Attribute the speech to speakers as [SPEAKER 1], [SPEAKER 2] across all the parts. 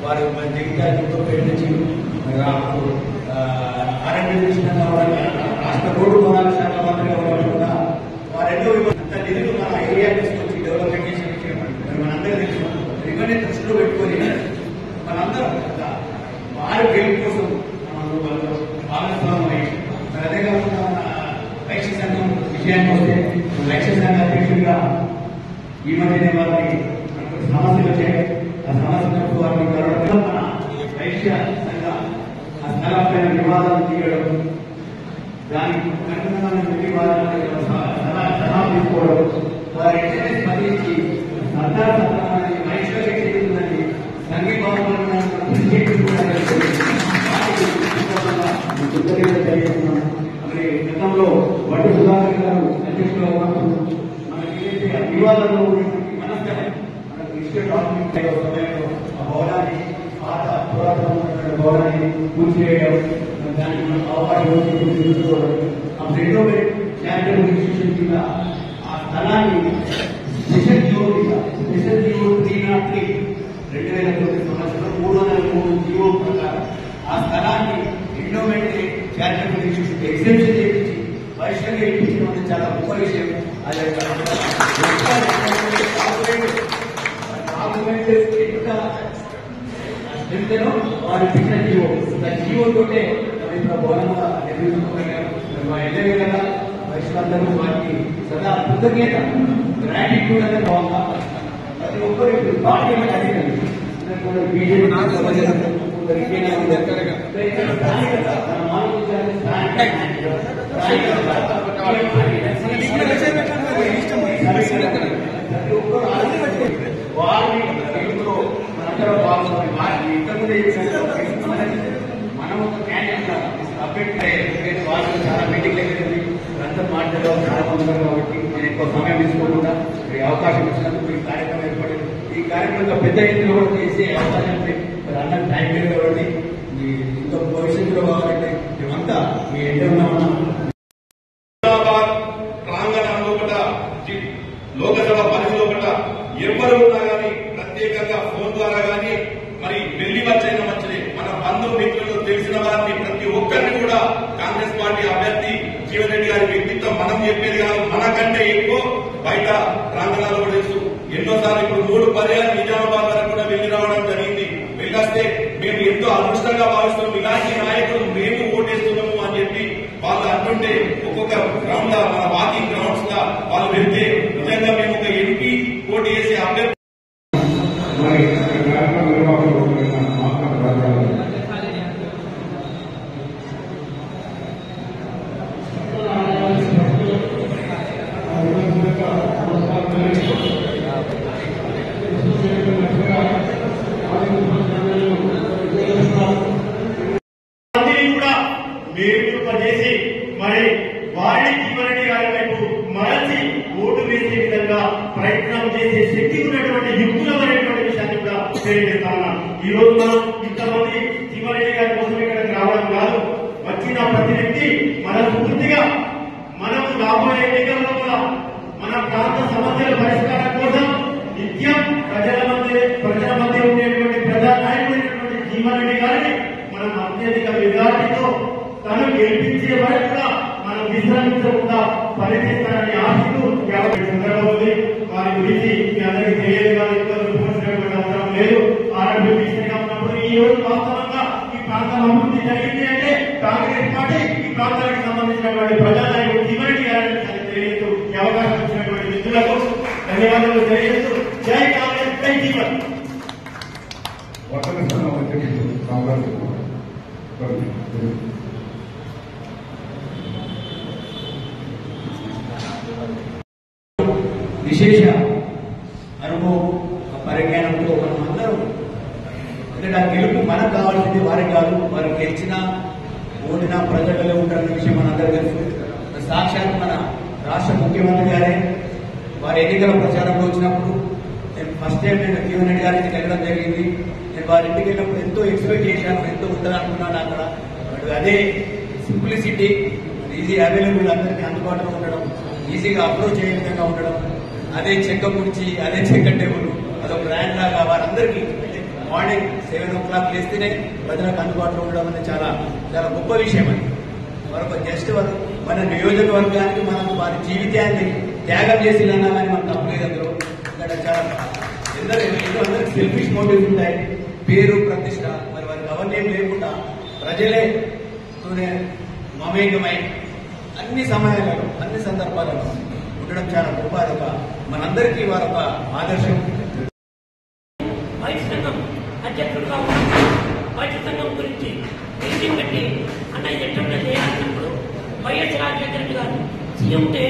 [SPEAKER 1] వారు జగిత్యాల నుంచి ఆరోగ్య విషయంగా రాష్ట్ర రోడ్డు భవనాల శాఖ మంత్రిగా కూడా వారెన్నో అంత నిధులు మన ఏరియా తీసుకొచ్చి డెవలప్మెంట్ చేసే విషయం మనందరూ తెలుసు. ఇవన్నీ దృష్టిలో పెట్టుకొని మనందరం వారి గెలుపు కోసం భాగస్వామ్యం. అదే కాకుండా వైశ్య సంఘం విషయానికి వస్తే వైశ్య సంఘ అధ్యక్షుడిగా ఈ మధ్యనే వారిని సమస్యలు వచ్చాయి. ఆ సమస్యలకు వారిని మన వైశ్య సంఘ ఆ స్థలంపై వివాదాలు తీయడం, దానికి అనుగుణమైన సలహా తీసుకోవడం, వారి వెంటనే స్పందించి సర్దార్ సత్తాన్ని వైశ్య చేస్తుందని సంఘీభావంగా మరి గతంలో వడ్డు సుధాకర్ గారు అధ్యక్షులుగా ఉన్నప్పుడు మనకి ఏదైతే వివాదంలో మనకు ఇష్ట సమయంలో ఆ భవనాన్ని పాత పురాతన భవనాన్ని కూల్చివేయడం, దానికి మనం అవకాశం తీసుకోవడం, ఆ రెండోమెంట్ చారిటబుల్ ఇన్స్టిట్యూషన్ కింద ఆ స్థలాన్ని స్పెషల్ జీవో 303 2009 సంవత్సరంలో 303 జీవో ప్రకారం ఆ స్థలాన్ని ఎండోమెంట్ చారిటబుల్ ఇన్స్టిట్యూషన్ ఎగ్జామ్షన్ చేయించి వైశ్యంగా ఇప్పించడం చాలా గొప్ప విషయం. అది ఎంత వారు ఇచ్చిన జీవో జీవో తోటే భవనంగా నిర్మించుకోగలిగారు. మా ఎల్లవేళగా వైశ్యులందరూ వారికి సదా కృతజ్ఞత గ్రాటిట్యూడ్ అనేది బాగుందా ప్రతి ఒక్కరు పార్టీ అడిగారు. బీజేపీ మనం ఒక క్యాండిడేట్ అభ్యర్థి వాళ్ళు చాలా మీటింగ్ జరిగింది, అంతా మాట్లాడడం చాలా పొందారు. కాబట్టి నేను ఎక్కువ సమయం తీసుకోకుండా అవకాశం ఇచ్చినందుకు ఈ కార్యక్రమం ఏర్పడింది. ఈ కార్యక్రమంలో పెద్ద ఎత్తున కూడా చేసే అవకాశం మరి అందరూ టైం లేదు కాబట్టి ఇంకా భవిష్యత్తులో కావాలంటే మేమంతా మీ ఎండ ఉన్నామన్నా
[SPEAKER 2] ప్రాంగణంలో లోకసభ పరిధిలో ఎవరు ఉన్నా కానీ ప్రత్యేకంగా ఫోన్ ద్వారా కానీ మరి వెళ్లి వచ్చైనా మంచిది మన బంధుమిత్రులు తెలిసిన వారిని ప్రతి ఒక్కరిని కూడా కాంగ్రెస్ పార్టీ అభ్యర్థి జీవన్ రెడ్డి గారి వ్యక్తిత్వం మనం చెప్పేది కాదు, మనకంటే ఎక్కువ బయట ప్రాంగణాలు కూడా తెలుసు. ఎన్నోసార్లు ఇప్పుడు 3 పర్యాలు నిజామాబాద్ వరకు కూడా వెళ్లి రావడం జరిగింది. వెళ్ళొస్తే మేము ఎంతో అదృష్టంగా భావిస్తున్నాం, ఇలాంటి నాయకులు మేము ఓటేస్తున్నాము అని చెప్పి వాళ్ళు అంటుంటే ఒక్కొక్క గ్రౌండ్ మన వాకింగ్ గ్రౌండ్స్ గా వాళ్ళు వెళ్తే నిజంగా మేము ఒక ఎంపీ పోటీ చేసే అభ్యర్థి
[SPEAKER 3] చేసి మరి వారిని జీవన్ రెడ్డి గారి వైపు మరచి ఓటు వేసే విధంగా ప్రయత్నం చేసే శక్తి ఉన్నటువంటి యుక్తులమైనటువంటి విషయాన్ని కూడా తెలియజేస్తా ఉన్నాం. ఈ రోజు మనం ఇంతమంది జీవన్ రెడ్డి గారి కోసం ఇక్కడికి రావడం కాదు, వచ్చిన ప్రతి వ్యక్తి మనస్ఫూర్తిగా మనం రాబోయే ఎన్నికల్లో కూడా మన ప్రాంత సమస్యల పరిష్కారం కోసం నిత్యం ప్రజల మధ్య ఉండేటువంటి ప్రజా నాయకుడైనటువంటి జీవన్ రెడ్డి గారిని మనం అత్యధిక మెజార్టీతో తను గెలిపించే వరకు కూడా మనం విశ్రమించకుండా పనిచేస్తారని ఆశిస్తూ సందర్భం ఉంది. వారి గురించి మీ అందరికీ తెలియదు కానీ పోల్చినటువంటి అవసరం లేదు. ఆరోగ్య మినిస్టర్గా ఉన్నప్పుడు ఈ రోజు వాస్తవంగా ఈ ప్రాంతం అభివృద్ధి జరిగింది అంటే కాంగ్రెస్ పార్టీ ఈ ప్రాంతానికి సంబంధించినటువంటి ప్రజానాయకుడు జీవన్ రెడ్డి గారిని తెలియజేస్తూ ఈ అవకాశం ఇచ్చినటువంటి మిత్రులకు ధన్యవాదాలు తెలియజేస్తూ జై కాంగ్రెస్ జై జీవన్.
[SPEAKER 1] విశేష అనుభవం పరిజ్ఞానంతో మనం అందరం ఎందుకంటే ఆ గెలుపు మనకు కావాల్సింది వారికి కాదు, వారు గెలిచినా ఓడినా ప్రజలలో ఉంటారన్న విషయం మనందరూ తెలుసు. సాక్షాత్ మన రాష్ట్ర ముఖ్యమంత్రి గారే వారి ఎన్నికల ప్రచారంలో వచ్చినప్పుడు నేను ఫస్ట్ టైం నేను జీవన్ రెడ్డి గారి ఇంటికి వెళ్ళడం జరిగింది. నేను వారి ఇంటికి వెళ్ళినప్పుడు ఎంతో ఎక్స్పెక్ట్ చేశాను, ఎంతో ఉండాలనుకున్నాను. అక్కడ అదే సింప్లిసిటీ, ఈజీ అవైలబుల్, అందరికీ అందుబాటులో ఉండడం, ఈజీగా అప్రోచ్ అయ్యే విధంగా ఉండడం, అదే చెక్క కుర్చీ, అదే చెక్క టేబుల్, అదొక బ్రాండ్ లాగా వారందరికీ మార్నింగ్ 7 o'clock లేస్తేనే ప్రజలకు అందుబాటులో ఉండడం అనేది చాలా చాలా గొప్ప విషయం అది. మరొక జస్ట్ మన నియోజకవర్గానికి మనం వారి జీవితాన్ని త్యాగం చేసినా కానీ మనకు తప్పలేదు అందులో. ఇక్కడ చాలా అందరికి సెల్ఫిష్ మోటివ్స్ ఉంటాయి, పేరు ప్రతిష్ట, మరి వారికి అవన్నీ లేకుండా ప్రజలేతోనే మమేకమై అన్ని సమయాలలో అన్ని సందర్భాలలో ఉండడం చాలా గొప్ప. అదొక మనందరికీ వారొక ఆదర్శం.
[SPEAKER 4] వైద్య సంఘం అధ్యక్షుడుగా ఉన్నప్పుడు వైద్య సంఘం గురించి మీటింగ్ పెట్టి అన్న ఎట్లా చేయాలన్నప్పుడు వైఎస్ రాజశేఖర రెడ్డి గారు సీఎం ఉంటే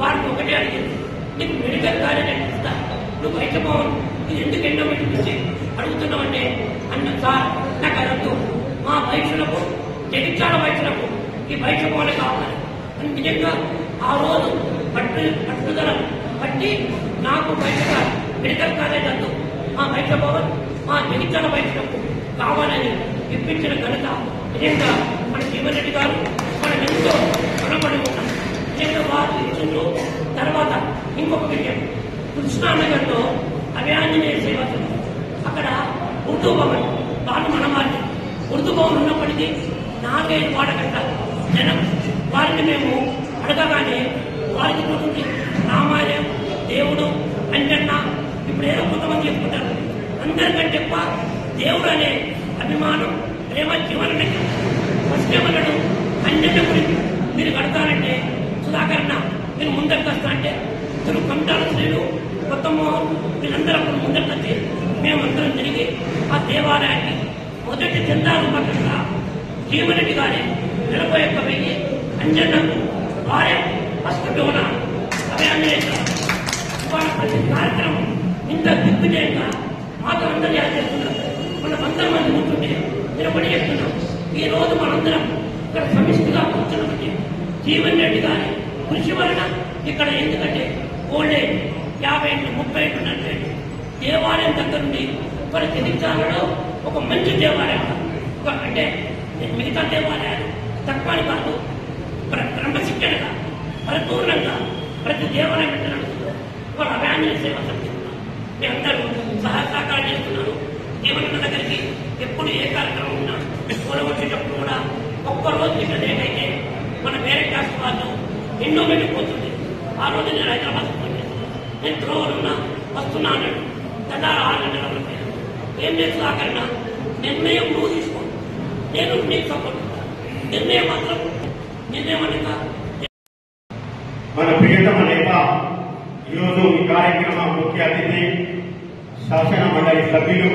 [SPEAKER 4] వారికి ఒకటే అడిగింది, నీకు మెడికల్ కాలేజ్ ఇస్తా, నువ్వు వైద్య భవన్ ఇది ఎందుకు ఎండోమెంట్ నుంచి అడుగుతున్నావంటే అన్న సార్ నాకు అడగద్దు, మా వైద్యులకు జగిత్యాల వైద్యులకు ఈ వైద్య భవన్ కావాలి అని నిజంగా ఆ రోజు పట్టుదల బట్టి నాకు మెడికల్ కాలేజ్ వద్దు, మా వైద్య భవన్ మా జగిత్యాల వైద్యులకు కావాలని ఇప్పించిన ఘనత నిజంగా మన జీవన్ రెడ్డి గారు మనం ఎంతో రుణపడి ఉన్నాం. నిజంగా వారు ఇచ్చిన తర్వాత ఇంకొక విషయం, కృష్ణానగర్లో అభయాంజనేయ సేవ అక్కడ ఉర్దూ భవన్ వాళ్ళు మనమాలి ఉర్దూ భవన్ ఉన్నప్పటికీ 4-5 వాడగంట జనం వారిని మేము అడగగానే వారికి ఉంటుంది రామాలయం దేవుడు అంజన్న ఇప్పుడు ఏదో కొంతమంది చెప్పుకుంటారు, అందరికంటే దేవుడు అనే అభిమానం ప్రేమ జీవనానికి ఫస్ట్ ఏమన్నాడు, అంజన్న గురించి మీరు కడతారంటే సుధాకరణ మీరు ముందరికి వస్తా అంటే ఇద్దరు కంటాల శ్రీలు కొత్త మోహన్ వీళ్ళందరూ అప్పుడు ముందరికి వచ్చి మేమందరం తిరిగి ఆ దేవాలయాన్ని మొదటి చందాలు పట్టగా జీవనరెడ్డి గారి 41,000 అంజన్నకు వారే ఫస్ట్ డోనర్ అభయాంజనేయ ఇవాళ ప్రతి కార్యక్రమం ఇంత దిగ్విజయంగా మాతో అందరూ చేస్తున్నారు. మనం 100 మంది కూర్చుంటే నిలబడి చేస్తున్నాం. ఈ రోజు మనందరం ఇక్కడ సమిష్టిగా కూర్చున్నామంటే జీవన్ రెడ్డి గారి కృషి వలన ఇక్కడ ఎందుకంటే ఓల్డేజ్ 50 ఏళ్ళు 30 ఏళ్ళు 40 ఏళ్ళు దేవాలయం దగ్గర నుండి మన జగిత్యాలలో ఒక మంచి దేవాలయం అంటే మిగతా దేవాలయాలు తక్కువ కాదు, క్రమశిక్షణగా పరిపూర్ణంగా ప్రతి దేవాలయం పెట్టినందుకు వాళ్ళు అభయాంజనేయ సేవ సంధిస్తున్నారు. మీ అందరూ సహకారం చేస్తున్నారు. జీవన దగ్గరికి ఎప్పుడు ఏ కార్యక్రమం ఉన్నా పూల వచ్చేటప్పుడు కూడా ఒక్కరోజు ఇక్కడ లేట్ అయితే మన వేరే క్యాస్ట్ వాళ్ళు ఎన్నో వెళ్ళిపోతుంది. ఆ రోజు నేను హైదరాబాద్ నేను త్రోవలున్నా వస్తున్నా అన్నాడు. గత 6 గంటల ఏం చేస్తూ ఆకరణ నిర్ణయం నువ్వు తీసుకో, నేను నీకు సపోర్ట్ నిర్ణయం మాత్రం నిర్ణయం అనక.
[SPEAKER 3] మన ప్రియతమ నేత ఈరోజు ఈ కార్యక్రమ ముఖ్య అతిథి శాసన మండలి సభ్యులు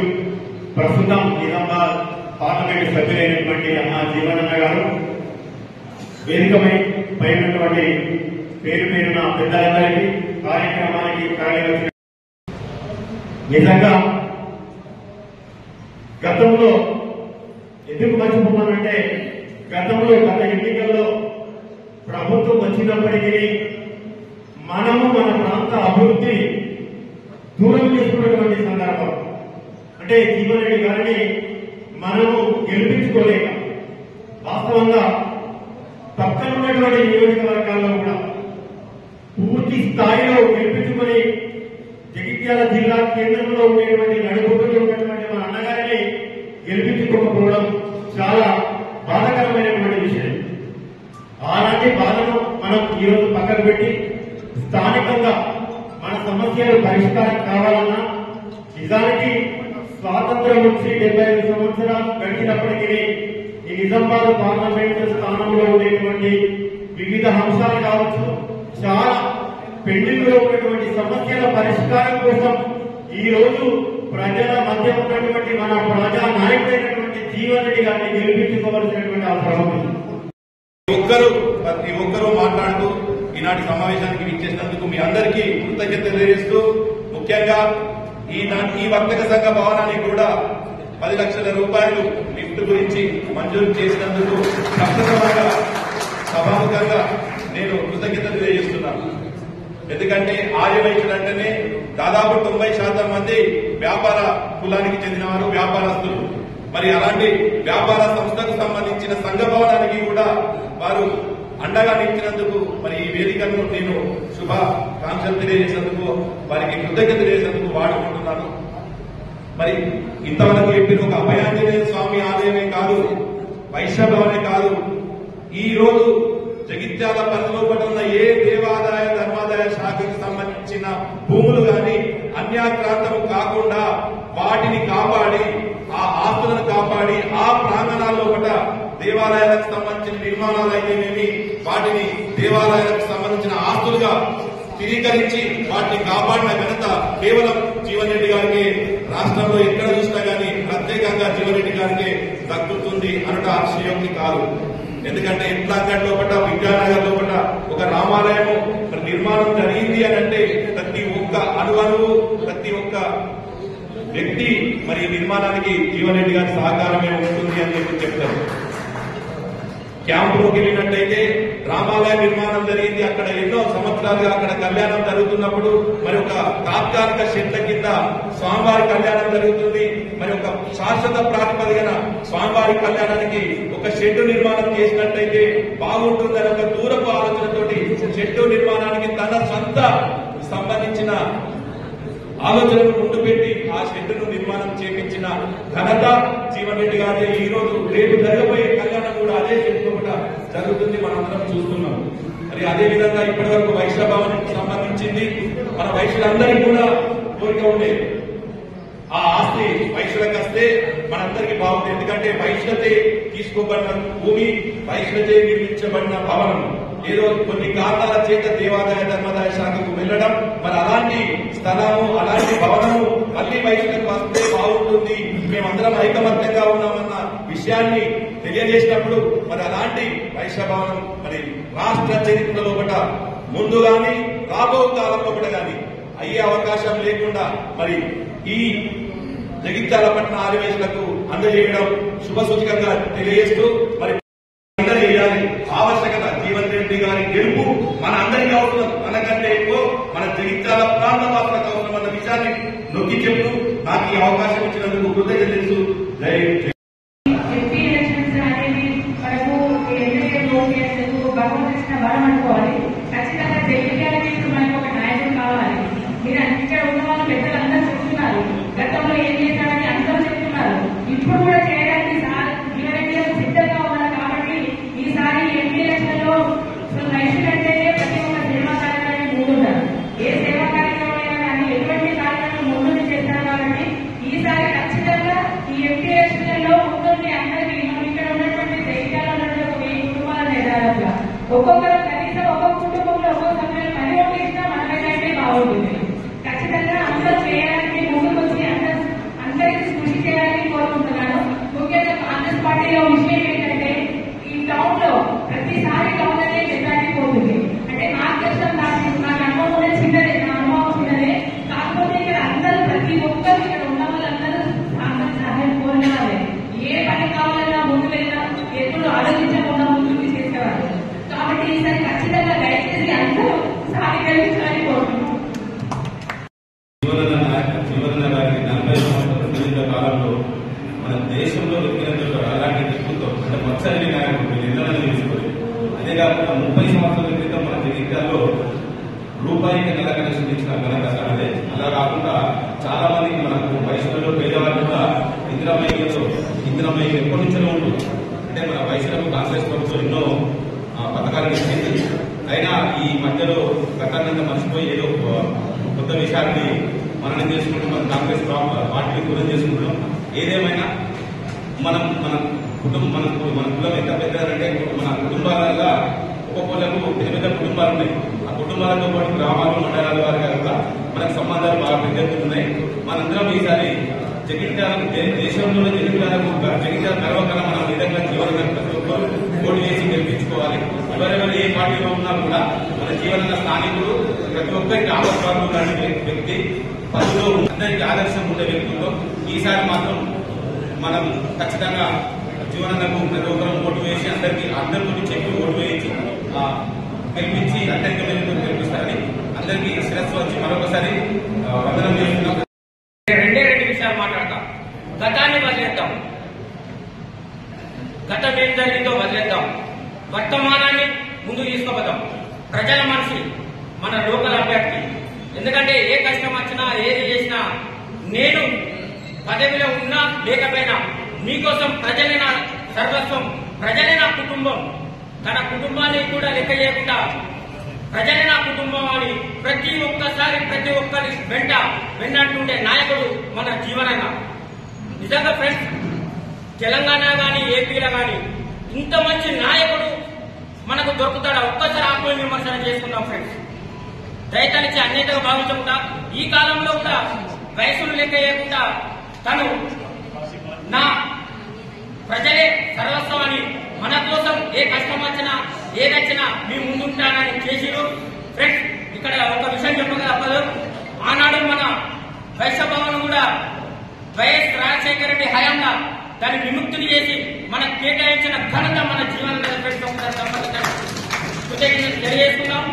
[SPEAKER 3] ప్రస్తుతం నిజామాబాద్ పార్లమెంటు సభ్యులైనటువంటి అమ్మ జీవనన్న గారు, వేదికపై పైనటువంటి పేరు పేరున పెద్దలందరికీ కార్యక్రమానికి తరలివచ్చిన నిజంగా గతంలో ఎందుకు మర్చిపోతానంటే గతంలో గత ఎన్నికల్లో ప్రభుత్వం వచ్చినప్పటికీ మనము మన ప్రాంత అభివృద్ధి దూరం చేసుకున్నటువంటి సందర్భం. అంటే జీవన్ రెడ్డి గారిని మనము గెలిపించుకోలేక వాస్తవంగా పక్కన ఉన్నటువంటి నియోజకవర్గాల్లో కూడా పూర్తి స్థాయిలో గెలిపించుకొని జగిత్యాల జిల్లా కేంద్రంలో ఉండేటువంటి నడుపులో ఉన్నటువంటి మన అన్నగారిని గెలిపించుకోకపోవడం చాలా బాధాకరమైనటువంటి విషయం. అలాంటి బాధను మనం ఈరోజు పక్కన పెట్టి స్థానికంగా మన సమస్యలు పరిష్కారం కావాలన్నా నిజానికి స్వాతంత్రం నుంచి 75 సంవత్సరాలు గడిచినప్పటికీ ఈ నిజామాబాద్ పార్లమెంటు స్థానంలో ఉండేటువంటి వివిధ అంశాలు కావచ్చు, చాలా పెండింగ్లో ఉన్నటువంటి సమస్యల పరిష్కారం కోసం ఈ రోజు ప్రజల మధ్య ఉన్నటువంటి మన ప్రజా నాయకుడైనటువంటి జీవన్ రెడ్డి గారిని గెలిపించుకోవాల్సినటువంటి అవసరం ఉంది.
[SPEAKER 2] ప్రతి ఒక్కరూ మాట్లాడుతూ ఈనాటి సమావేశానికి విచ్చేసినందుకు మీ అందరికీ కృతజ్ఞత తెలియజేస్తూ, ముఖ్యంగా ఈ వర్తక సంఘ భవనానికి కూడా 10 లక్షల రూపాయలు లిఫ్ట్ గురించి మంజూరు చేసినందుకు సభాముఖంగా నేను కృతజ్ఞత తెలియజేస్తున్నాను. ఎందుకంటే ఆర్యవైశ్యులు అంటేనే దాదాపు 90% మంది వ్యాపార కులానికి చెందినవారు, వ్యాపారస్తులు. మరి అలాంటి వ్యాపార సంస్థకు సంబంధించిన సంఘ భవనానికి కూడా వారు అండగా నిలిచినందుకు మరి ఈ వేదికను నేను శుభాకాంక్షలు తెలియజేసినందుకు వారికి కృతజ్ఞత తెలియజేసినందుకు వాడుకుంటున్నాను. మరి ఇంతవరకు చెప్పిన ఒక అభయాంజనేయ స్వామి ఆలయమే కాదు, వైష్ణవనే కాదు, ఈ రోజు జగిత్యాల పరిధిలో ఉన్న ఏ దేవాదాయ ధర్మాదాయ శాఖకు సంబంధించిన భూములు గాని అన్యాక్రాంతం కాకుండా వాటిని కాపాడి, ఆ ఆస్తులను కాపాడి, ఆ ప్రాంగణాల్లో దేవాలయాలకు సంబంధించిన నిర్మాణాలు అయితేనేమి వాటిని దేవాలయాలకు సంబంధించిన ఆస్తులుగా స్థిరీకరించి వాటిని కాపాడిన ఘనత కేవలం జీవన్ రెడ్డి గారికి రాష్ట్రంలో ఎక్కడ చూసినా గానీ ప్రత్యేకంగా జీవన్ రెడ్డి గారికి దక్కుతుంది అనట అతిశయోక్తి కాదు. ఎందుకంటే ఇట్లాగడ్ లోపల విద్యానగర్ లోపల ఒక రామాలయము నిర్మాణం జరిగింది అని అంటే ప్రతి ఒక్క అణువణువు ప్రతి ఒక్క వ్యక్తి మరి నిర్మాణానికి జీవన్ రెడ్డి గారి సహకారమే ఉంటుంది అని చెప్పి చెప్తారు. క్యాంపులోకి వెళ్ళినట్టయితే రామాలయ నిర్మాణం జరిగింది, అక్కడ ఎన్నో సంవత్సరాలుగా అక్కడ కళ్యాణం జరుగుతున్నప్పుడు మరి ఒక తాత్కాలిక షెడ్ల కింద స్వామివారి కళ్యాణం జరుగుతుంది. మరి ఒక శాశ్వత ప్రాతిపదికన స్వామివారి కళ్యాణానికి ఒక షెడ్ నిర్మాణం చేసినట్టయితే బాగుంటుందని ఒక దూరపు ఆలోచనతోటి షెడ్ నిర్మాణానికి తన సొంత సంబంధించిన ఆలోచనను ముందు పెట్టి ఆ షెడ్డును నిర్మాణం చేపించిన ఘనత జీవన్ రెడ్డి గారి. ఈ రోజు రేపు జరగబోయే కళ్యాణం కూడా అదే షెడ్తో కూడా జరుగుతుంది, మనందరం చూస్తున్నాం. మరి అదే విధంగా ఇప్పటి వరకు వైశ్య భవనానికి సంబంధించింది మన వైశ్యులందరికీ కూడా కోరిక ఉండేది, ఆ ఆస్తి వైశ్యులకు వస్తే మనందరికీ బాగుంది. ఎందుకంటే వైశ్యతే తీసుకోబడిన భూమి, వైశ్యతే నిర్మించబడిన భవనం ఏదో కొన్ని కారణాల చేత దేవాదాయ ధర్మాదాయ శాఖకు వెళ్లడం, మరి అలాంటి స్థలము అలాంటి భవనము మళ్లీ వైశ్యులకు వస్తే బాగుంటుంది, మేమందరం ఐకమత్యంగా ఉన్నామన్న విషయాన్ని తెలియజేసినప్పుడు మరి అలాంటి వైశ్య భవనం మరి రాష్ట్ర చరిత్రలో ముందు గాని రాబో కాలంలో గాని అయ్యే అవకాశం లేకుండా మరి ఈ జగిత్యాల పట్టణ ఆదివేశులకు అందజేయడం శుభసూచకంగా తెలియజేస్తూ మరి చేయాలి. ఆవశ్యకత జీవన్ రెడ్డి గారి గెలుపు మన అందరికీ అవసరం, మనకంటే ఎక్కువ మన జగిత్యాల ప్రాంత వాసులకు అవసరం అన్న విషయాన్ని నొక్కి చెప్తూ నాకు ఈ అవకాశం ఇచ్చినందుకు కృతజ్ఞతలు. జై
[SPEAKER 5] వరం అనుకోవాలి. ఖచ్చితంగా జగిత్యాలకి ఇప్పుడు మనకు ఒక నాయకుడు కావాలి. మీరు ఇక్కడ ఉన్న వాళ్ళు పెద్దలందరూ చెప్తున్నారు, గతంలో ఏం చేశారని అందరూ చెప్తున్నారు, ఇప్పుడు కూడా చేయడానికి జీవరెడ్డి గారు సిద్ధంగా ఉన్నారు. కాబట్టి ఈసారి ఎంపీ ఎలక్షన్ లో రైతులంటే ప్రతి ఒక్క సేవా కార్యక్రమాన్ని ముందుంటారు. ఏ సేవా కార్యక్రమం కానీ ఎటువంటి కార్యక్రమం ముందు చేస్తారు. కాబట్టి ఈసారి ఖచ్చితంగా ఈ ఎంపీ ఎలక్షన్ లో ముందుండి అందరికీ మనం ఇక్కడ ఉన్నటువంటి జగిత్యాలలో ఉన్నటువంటి 1000 కుటుంబాలను ఎదారుగా ఒక్కొక్కరు కనీసం ఒక్కొక్క కుటుంబంలో ఒక్కొక్క సమయంలో పని ఒకేసినా మనమైతే బాగుంటుంది. ఖచ్చితంగా అందరూ చేయడానికి ముందుకు వచ్చి అందరికీ కృషి చేయాలని కోరుకుంటున్నాను. ముఖ్యంగా కాంగ్రెస్ పార్టీలో విషయం ఏంటంటే ఈ టౌన్ లో ప్రతిసారి టౌన్ అనే మెజారిటీ పోతుంది. అంటే నాకు తెలిసిన నాకు అనుభవం కూడా చిన్నదే, నా అనుభవం చిన్నదే. కాకపోతే ఇక్కడ అందరూ ప్రతి ఒక్కరు ఇక్కడ ఉన్న వాళ్ళందరూ సహాయం కోరినారే. ఏ పని కావాలన్నా ముందు వెళ్ళినా ఎప్పుడు ఆలోచించకుండా ముందుకు చేసేవారు. కాబట్టి ఈసారి ఖచ్చితంగా దయచేసి అందరూ సహకరించాలని కోరుకుంటున్నాం.
[SPEAKER 6] జీవన గారికి 40 సంవత్సరాల కాలంలో మన దేశంలో వెతికినందుకు అలాంటి వ్యక్తిత్వం అంటే మొత్తాన్ని నాయకుడు నిర్ణయం తీసుకోలేదు. అదే కాకుండా 30 సంవత్సరాల క్రితం మన జగిత్యాల్లో రూపాయికి నెల కనెక్షన్ ఇచ్చిన ఘనత అదే. అలా కాకుండా చాలా మందికి మనకు వయసులో పేదవాళ్ళు కూడా ఇందిరమయ్య ఎప్పటి నుంచో ఉంటుంది. అంటే మన వయసులకు కాంగ్రెస్ ప్రభుత్వం ఎన్నో పథకాలు ఇచ్చింది. అయినా ఈ మధ్యలో గతాన్ని మర్చిపోయి ఏదో కొత్త విషయాన్ని మనం చేసుకుంటాం, మన కాంగ్రెస్ పార్టీని దూరం చేసుకుంటున్నాం. ఏదేమైనా మన కులం ఎంత పెద్దదంటే మన కుటుంబాలలో ఒక్కొక్కళ్ళకు పెద్ద పెద్ద కుటుంబాలు ఉన్నాయి. ఆ కుటుంబాలతో పాటు గ్రామాలు మండలాల వారిగా కూడా మనకు సంబంధాలు బాగా పెద్దెత్తున్నాయి. మనందరం ఈసారి దేశంలో జగిత్యాల గర్వకరం మన విధంగా జీవన ప్రతి ఒక్కరు ఓటు వేసి గెలిపించుకోవాలి. ఎవరెవరు ఏ పార్టీలో ఉన్నా కూడా మన జీవన స్థానికులు ప్రతి ఒక్కరికి ఆదర్శంగా లాంటి వ్యక్తి, పదిలో అందరికీ ఆదర్శం ఉండే వ్యక్తుల్లో ఈసారి మాత్రం మనం ఖచ్చితంగా జీవనకు ప్రతి ఒక్కరు ఓటు వేసి అందరితో చెప్పి ఓటు వేయించి గెలిపించి అందరికీ గెలిపిస్తారని అందరికీ శిరస్సు వచ్చి మరొకసారి వందనం చేస్తున్నాం.
[SPEAKER 4] రెండు విషయాలు మాట్లాడతాం. గతాన్ని వదిలేద్దాం, గతం ఏం జరిగిందో వదిలేద్దాం, వర్తమానాన్ని ముందు తీసుకుపోతాం. ప్రజల మనిషి మన లోకల్ అభ్యర్థి. ఎందుకంటే ఏ కష్టం వచ్చినా ఏది చేసినా నేను
[SPEAKER 7] పదవిలో ఉన్నా లేకపోయినా మీకోసం ప్రజలే నా సర్వస్వం, ప్రజలే నా కుటుంబం, తన కుటుంబాన్ని కూడా లెక్క చేయకుండా ప్రజలే నా కుటుంబం అని ప్రతి ఒక్కరి వెన్నంటుండే నాయకుడు మన జీవనన్న. నిజంగా ఫ్రెండ్స్, తెలంగాణ గాని ఏపీలో గాని ఇంత మంచి నాయకుడు మనకు దొరుకుతాడా? ఒక్కసారి ఆత్మ విమర్శన చేసుకుందాం ఫ్రెండ్స్. దయతలిచి అన్నిటిగా భావించకుండా ఈ కాలంలో కూడా వయసులు లెక్క చేయకుండా తను నా ప్రజలే సర్వస్వం అని మన కోసం ఏ కష్టం వచ్చినా ఏదొచ్చినా మీ ముందుంటానని చేసిరు. ఫ్రెండ్స్, ఇక్కడ ఒక విషయం చెప్పక తప్పదు. ఆనాడు మన వైశ్య భవన్ కూడా వైఎస్ రాజశేఖర రెడ్డి హయాంలో దాన్ని విముక్తిని చేసి మనకు కేటాయించిన ఘనత మన జీవన తెలియజేస్తున్నాం.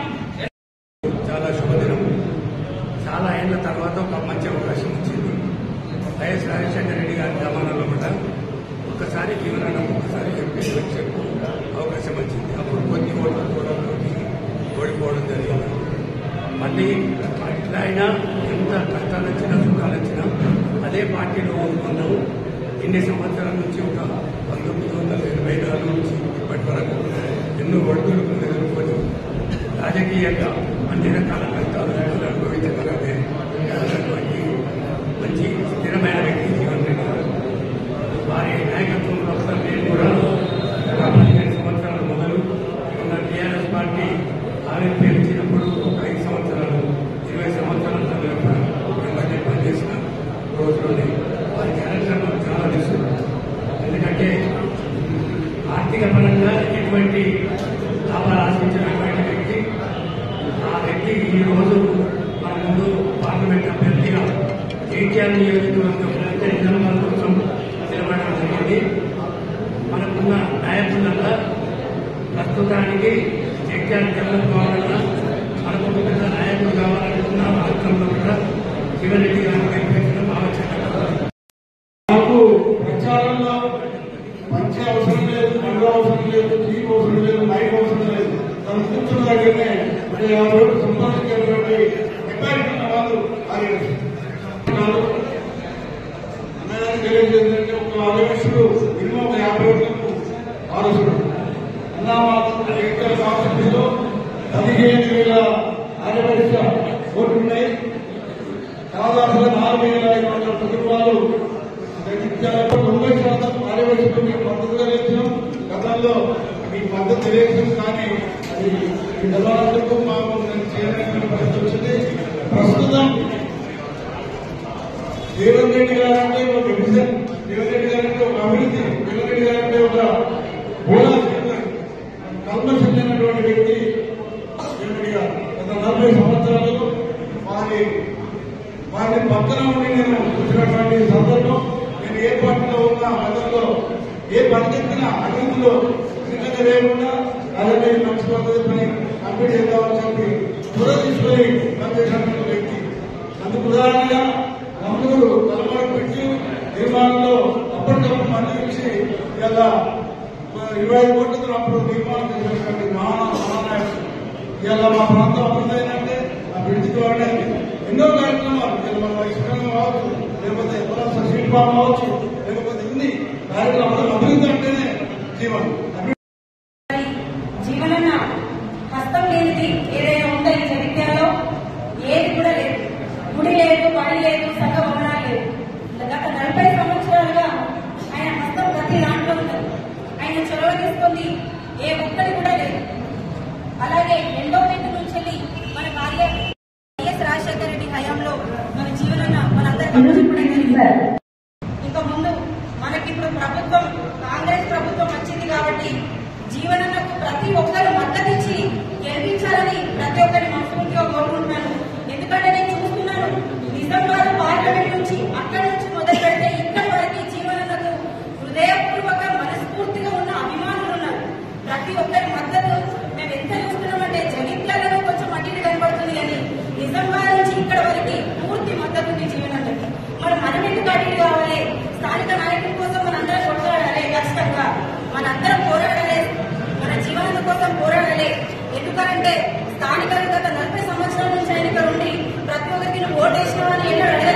[SPEAKER 1] చాలా శుభదినం. చాలా ఏళ్ల తర్వాత ఒక మంచి అవకాశం వచ్చింది. వైఎస్ రాజశేఖర రెడ్డి గారి జమానాలో కూడా ఒక్కసారి జీవనాన్ని ఒక్కసారి చెప్పు అవకాశం వచ్చింది. అప్పుడు కొన్ని ఓట్లు కూడా ఓడిపోవడం జరిగింది. మళ్ళీ ఎట్లా అయినా ఎంత కష్టాలు వచ్చినా సుఖాలు వచ్చినా అదే పార్టీలో ఉన్నాము. ఇన్ని సంవత్సరాల నుంచి ఒక 1984 నుంచి ఇప్పటి వరకు ఎన్నో ఒడిదుడుకులు ఎదుర్కొని రాజకీయంగా అన్ని రకాల కష్టాలు అనుభవించగలమే మంచి స్థిరమైన వ్యక్తి జీవన్ రెడ్డి గారు. వారి నాయకత్వంలో నేను కూడా 15 సంవత్సరాల మొదలు ఉన్న టీఆర్ఎస్ పార్టీ ఆవిర్భవించినప్పుడు ఒక 5 సంవత్సరాలు 20 సంవత్సరాల తర్వాత పనిచేసిన రోజుల్లోనే వారి క్యారెక్టర్ నాకు చాలా తెలుసు. ఎందుకంటే ఆర్థిక పరంగా ఎటువంటి లాభాలు ఆశించినటువంటి వ్యక్తి, ఆ వ్యక్తి ఈ రోజు మన ముందు పార్లమెంట్ అభ్యర్థిగా జైత్యాల నియోజకవర్గం నిజామాబాద్ కోసం నిలబడడం జరిగింది. మనకున్న నాయకులంతా ప్రస్తుతానికి జైత్యాల జగన్ కావాలన్నా మనకు పెద్ద నాయకులు కావాలనుకున్న రాష్ట్రంలో కూడా జీవన్ రెడ్డి గారిని గెలిపించడం ఆవశ్యకత.
[SPEAKER 8] నాకు ప్రచారంలో మంచి అవసరం లేదు, మందు అవసరం లేదు, జీప్ అవసరం లేదు, మైక్ అవసరం లేదు. తను కూర్చున్న దగ్గరనే మరి ఆ రోజు సంపాదించేటువంటి కెపాసిటీ ఉన్న వాళ్ళు అన్నదాన్ని తెలియజేసిందంటే ఒక ఆవేశుడు మినిమం ఒక 50 ఓట్లకు వారసుడు. అన్నా మాత్రం ఎక్కడ కాన్స్టిట్యూన్సీలో 15,000 ఆర్యవైశ్య ఓట్లున్నాయి. దాదాపుగా 4,500 కుటుంబాలు 90% ఆర్యవైశ్యులు మీకు మద్దతుగా లేచినాం. గతంలో మీకు మద్దతు తెలియజేసాం, కానీ అది తెలవాలందుకు మాకు చేయలేని పరిస్థితి వచ్చింది. ప్రస్తుతం జీవన్ రెడ్డి గారంటే ఒక విజన్, జీవన్ రెడ్డి గారంటే ఒక అభివృద్ధి, జీవన్ రెడ్డి గారంటే ఒక కల్మషం లేనటువంటి వ్యక్తి జీవన్ రెడ్డి గారు. గత 40 సంవత్సరాలు వారిని పక్కన ఉండి నేను చూసినటువంటి సందర్భం. నేను ఏ పార్టీలో ఉన్నా గతంలో ఏ పని చెప్పినా అభివృద్ధిలో ఎందుకంటే లేకుండా అలాగే మంచి పద్ధతి పని కంప్లీట్ చేద్దామని చెప్పి త్వర తీసుకొని పనిచేసినటువంటి వ్యక్తి. అందుకు ఉదాహరణగా నమ్మూరు కలమడ పెట్టి నిర్మాణంలో అప్పటికప్పుడు మళ్ళీ ఇచ్చి ఇలా 25 కోట్లతో అప్పుడు నిర్మాణం చేసినటువంటి మహానాయకుడు. ఇలా మా ప్రాంతం అభివృద్ధి అయినంటే ఆ బ్రిడ్జి ద్వారా ఎన్నో కార్యక్రమాలు మన వైశ్యం కావచ్చు, లేకపోతే సీట్ ఫామ్ కావచ్చు, లేకపోతే ఇన్ని కార్యక్రమాలు అభివృద్ధి అంటేనే జీవనం.
[SPEAKER 5] జీవనన్న హస్తం లేనిది ఏదైనా ఉందా ఈ జగిత్యాలలో? ఏది కూడా లేదు. గుడి లేదు, పని లేదు, సంఘ భవనాలు లేదు. గత 40 సంవత్సరాలుగా ఆయన హస్తం ప్రతి దాంట్లో ఉన్నది. ఆయన చొరవ తీసుకుంది ఏ ఒక్కటి కూడా లేదు. అలాగే ఎండోమెంట్ నుంచి మన భార్య వైఎస్ రాజశేఖర రెడ్డి హయాంలో మన జీవనన్న మనందరికీ చెప్పడం జరిగింది. ఇంకా ముందు మనకిప్పుడు ప్రభుత్వం కాంగ్రెస్ ప్రభుత్వం వచ్చింది కాబట్టి జీవనన్నకు ప్రతి ఒక్కరు మద్దతు ఇచ్చి గెలిపించాలని ప్రతి ఒక్కరిని మనస్ఫూర్తిగా కోరుకుంటున్నాను. ఎందుకంటే నేను చూస్తున్నాను నిజామాబాద్ పార్లమెంట్ నుంచి అక్కడి నుంచి మొదలు పెడితే ఇక్కడి వరకు జీవనన్నకు హృదయపూర్వక మనస్ఫూర్తిగా ఉన్న అభిమానులు ఉన్నారు. ప్రతి ఒక్కరి మద్దతు మేము ఎంత చూస్తున్నామంటే జగిత్యాలలో కొంచెం అటు కనబడుతుంది కానీ నిజామాబాద్ నుంచి ఇక్కడ వరకు పూర్తి మద్దతు ఉంది జీవనన్నకి. మరి మనం ఎందుకు అటు కావాలి? స్థానిక నాయకుల కోసం మనందరం కొట్లాడాలి, ఖచ్చితంగా మనందరం పోరాడాలి, మన జీవనం కోసం పోరాడాలి. ఎందుకంటే స్థానికంగా గత 40 సంవత్సరాల నుంచి ఆయన ఇక్కడ ఉండి ప్రతి ఒక్కరికి ఓటేసిన అని ఎన్నో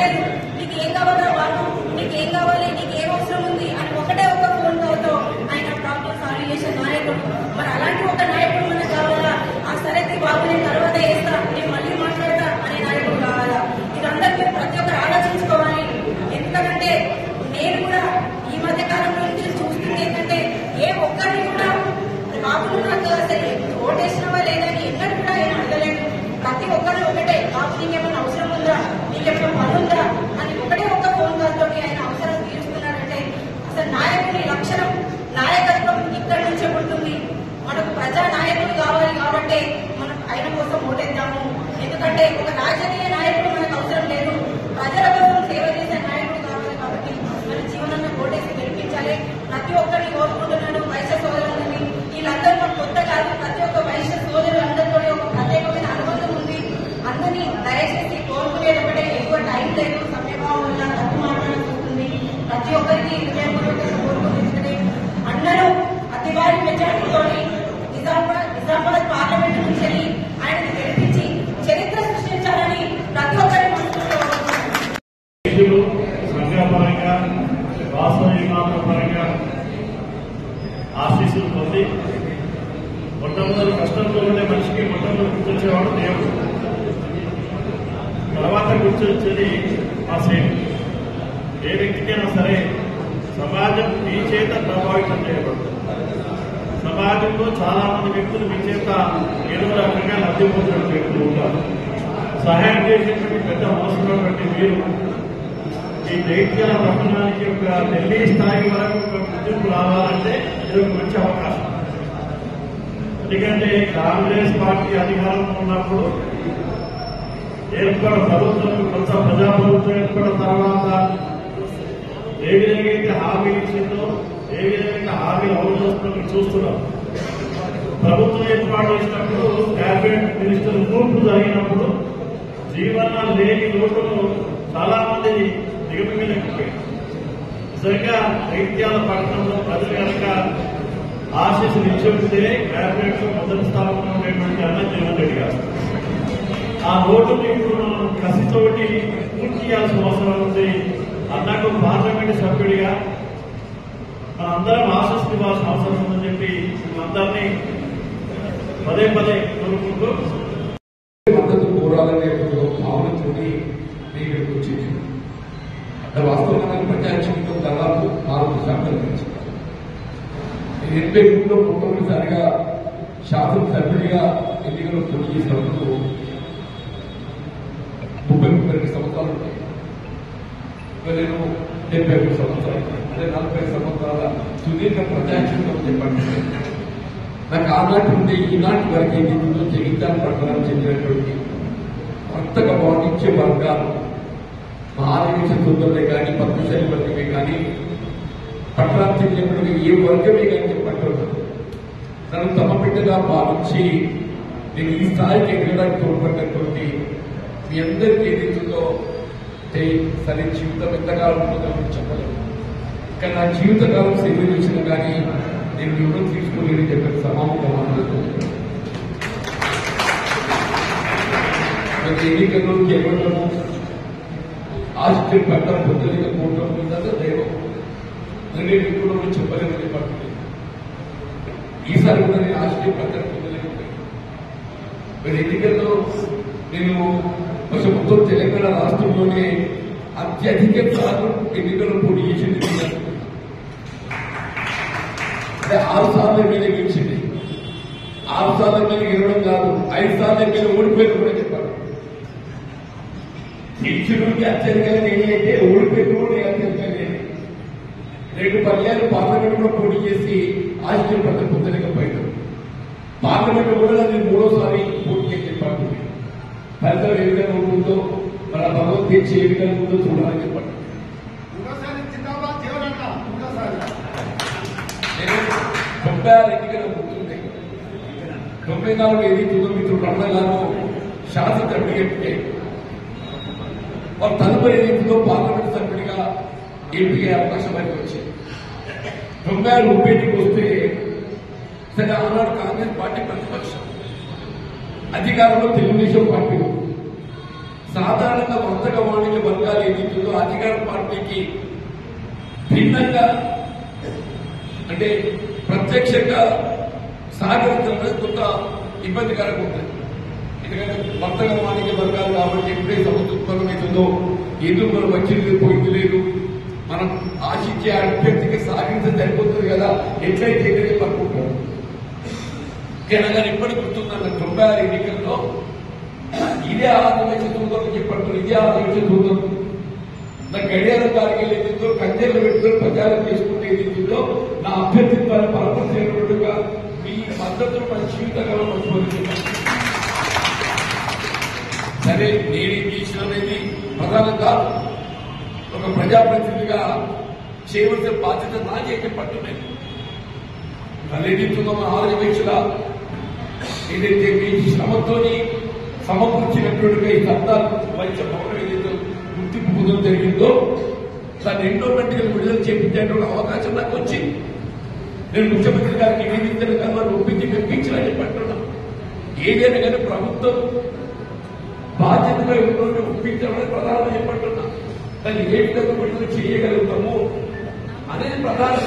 [SPEAKER 9] ప్రజానాయకుడు కావాలి కాబట్టి మనం ఆయన కోసం ఓటేద్దాము. ఎందుకంటే ఒక రాజకీయ నాయకుడు మనకు అవసరం లేదు, ప్రజల కోసం సేవ చేసే నాయకుడు కావాలి కాబట్టి మన జీవనాన్ని ఓటేసి గెలిపించాలి. ప్రతి ఒక్కరిని కోరుకుంటున్నాను. వైశ్య సోదరులని వీళ్ళందరూ మాకు కొత్త కాదు, ప్రతి ఒక్క వైశ్య సోదరులందరితో ఒక ప్రత్యేకమైన అనుబంధం ఉంది. అందరినీ దయచేసి కోరుకునేటప్పుడే ఎక్కువ టైం లేదు, సమయభావం వల్ల తప్పు మాట్లాడాల్సి వస్తుంది. ప్రతి ఒక్కరికి హృదయపూర్వకంగా కోరుకునే అందరూ అతి భారీ మెజార్టీతో నిజామాబాద్ పార్లమెంట్ నుంచి ఆయనను గెలిపించి చరిత్ర సృష్టించాలని ప్రతి ఒక్కరి
[SPEAKER 3] సంఘపరంగా వాస్తవిక పరంగా ఆశీస్సులు పొంది మొట్టమొదటి కష్టంతో ఉండే మనిషికి మొట్టమొదటి గుర్తొచ్చేవాడు దేవుడు, తర్వాత గుర్తొచ్చేది ఆ సేవ. ఏ వ్యక్తికైనా సరే సమాజం మీ చేత ప్రభావితం చేయబడుతుంది. సమాజంలో చాలా మంది వ్యక్తులు మీ చేత ఏదో రకంగా లబ్ధి పొందిన వ్యక్తులు ఉంటారు. సహాయం చేసేటువంటి పెద్ద అవసరమైనటువంటి మీరు ఈ జైత్యాల పట్టణానికి ఒక ఢిల్లీ స్థాయి వరకు ఒక గుర్తింపు రావాలంటే ఇది ఒక మంచి అవకాశం. ఎందుకంటే కాంగ్రెస్ పార్టీ అధికారంలో ఉన్నప్పుడు ప్రభుత్వం కొత్త ప్రజాప్రభుత్వం ఏర్పడిన తర్వాత ఏ విధంగా అయితే హామీలు ఇచ్చిందో, ఏ విధంగా హామీలు అమలు చేస్తుందో చూస్తున్నాం. ప్రభుత్వం ఏర్పాటు చేసినప్పుడు క్యాబినెట్ మినిస్టర్ కూర్పు జరిగినప్పుడు జీవన లేని లోటును చాలా మంది దిగమింగిపోయారు. నిజంగా జైత్యాల పట్టణంలో ప్రజలు కనుక ఆశీస్సులు ఇచ్చుంటే క్యాబినెట్ లో మొదటి స్థానంలో ఉండేటువంటి అన్న జగన్ రెడ్డి గారు. ఆ లోటును ఇప్పుడు మనం కసితోటి పూర్తి చేయాల్సిన అవసరం ఉంది. అన్నకు పార్లమెంటు సభ్యుడిగా మనందరం ఆశిస్తూ ఇవ్వాల్సిన అవసరం ఉందని చెప్పి అందరినీ పదే పదే కోరుకుంటూ
[SPEAKER 10] మద్దతు కోరాలనే భావనతో ఇక్కడికి వచ్చింది. వాస్తవంగా ప్రజా జీవితం దాదాపు 4 శాతం నుంచి 83లో మొట్టమొదటిసారిగా శాసనసభ్యుడిగా ఎన్నికలు పోటీ చేసినప్పుడు 32 సంవత్సరాలు ఉంటాయి. నేను 75 సంవత్సరాలు, అంటే 40 సంవత్సరాల సుదీర్ఘ ప్రజా జీవితం చెప్పండి. నాకు ఆనాటి నుండి ఈనాటి వరకు ఎన్నికల్లో జగిత్యాల పట్టణానికి చెందినటువంటి వర్తక వాణిజ్య వర్గాలు మహాదేశ సోదరులే కానీ పద్మశాలి వర్గమే కానీ పట్టణానికి చెందినటువంటి ఏ వర్గమే కానీ చెప్పండి నన్ను తమ బిడ్డగా భావించి నేను ఈ స్థాయికి ఎదగడానికి తోడ్పడినటువంటి మీ అందరికీ ఏదైతుందో సరే జీవితం ఎంతకాలం ఉంటుందో చెప్పలేదు. కానీ నా జీవితకాలం సేవ చేసిన కానీ నేను రుణం తీసుకోలేని చెప్పిన సమావేశం ఎన్నికల్లో కేవలము ఆశ్చర్య పట్టం పొందలేకపోవడం ఉందంటే దైవం. నేను ఇప్పుడు చెప్పలేని చెప్పండి. ఈసారి కూడా నేను ఆశ్చర్య పట్టం పొందలేకపోయాను. మరి ఎన్నికల్లో నేను మొత్తం తెలంగాణ రాష్ట్రంలోనే అత్యధిక సార్లు ఎన్నికల్లో పోటీ చేసింది. అంటే 6 సార్లు ఎమ్మెల్యే గెలిచింది. 6 సార్లు ఎమ్మెల్యే గెలవడం కాదు, 5 సార్లు ఎమ్మెల్యే ఓడిపోయింది కూడా చెప్పారు. గెలిచినకి అత్యధికంగా నేనైతే ఓడిపోయింది కూడా నేను అత్యధికంగా 2 పర్యాలు పార్లమెంట్ కూడా పోటీ చేసి ఆశ్చర్యపడ్డ పొందలేకపోయాడు. పార్లమెంట్ కూడా నేను 3వసారి పోటీ చేసి చెప్పాను. ఫలితం ఏ విధంగా ఉంటుందో మన భగవద్గీత ఏ విధంగా ఉందో చూడాలని చెప్పండి. నేను 96 ఎన్నికలు గుర్తుంది. 94 ఏదైతుందో మిత్రుడు రమణ గారు శాసనసభ్యుడిగా వారు తదుపరి ఏదైతుందో పార్లమెంట్ సభ్యుడిగా ఎంపీ అవకాశం అయితే వచ్చింది. 96 ఉప ఎన్నిక వస్తే సరే ఆనాడు కాంగ్రెస్ పార్టీ ప్రతిపక్షం, అధికారంలో తెలుగుదేశం పార్టీ. సాధారణంగా వర్తక వాణిజ్య వర్గాలు ఏదైతుందో అధికార పార్టీకి భిన్నంగా అంటే ప్రత్యక్షంగా సహకరించడం కొంత ఇబ్బందికరంగా ఉంటుంది. ఎందుకంటే వర్తక వాణిజ్య వర్గాలు కాబట్టి ఎప్పుడైతే సమస్య ఉత్పన్నమవుతుందో ఎందుకు మనం వచ్చింది పోయింది లేదు, మనం ఆశించే అభ్యర్థికి సహకరించడం సరిపోతుంది కదా, ఎట్లయితే అనుకుంటాం. కానీ ఇప్పటికి గుర్తుందన్న 96 ఎన్నికల్లో ఇదే ఆదివాసీ సోదరులు చెప్పంటారు, ఇదే ఆదివాసీ సోదరులు నా గడియారం దానికి ఏదైతుందో కంచెలు పెట్టుకుని ప్రచారం చేసుకుంటే ఏదైతుందో నా అభ్యర్థిత్వాన్ని పరపరిచేటట్టుగా మీ అందరితో మన జీవితకాలం మర్చిపోతుంది. సరే నేనేం చేసిన అనేది ప్రధానం కాదు. ఒక ప్రజాప్రతినిధిగా చేయవలసిన బాధ్యత నాకే పట్టున్నాయి. ఏదైతుందో మన ఆరోగ్య ఏదైతే మీ శ్రమతోని సమకూర్చినటువంటి ఈ సత్తాలు వైద్య భవనం ఏదైతే గుర్తింపు పొందడం జరిగిందో దాన్ని ఎండోమెంట్గా విడుదల చేయించేటువంటి అవకాశం నాకు వచ్చింది. నేను ముఖ్యమంత్రి గారికి నివేదించిన కానీ వారు ఒప్పించి మెప్పించాలని చెప్పంటున్నాను. ఏదైనా కానీ ప్రభుత్వం బాధ్యతగా ఉన్నటువంటి ఒప్పించాలని ప్రధానంగా చెప్పంటున్నా. దాన్ని ఏ విధంగా విడుదల చేయగలుగుతాము అనేది ప్రధానం.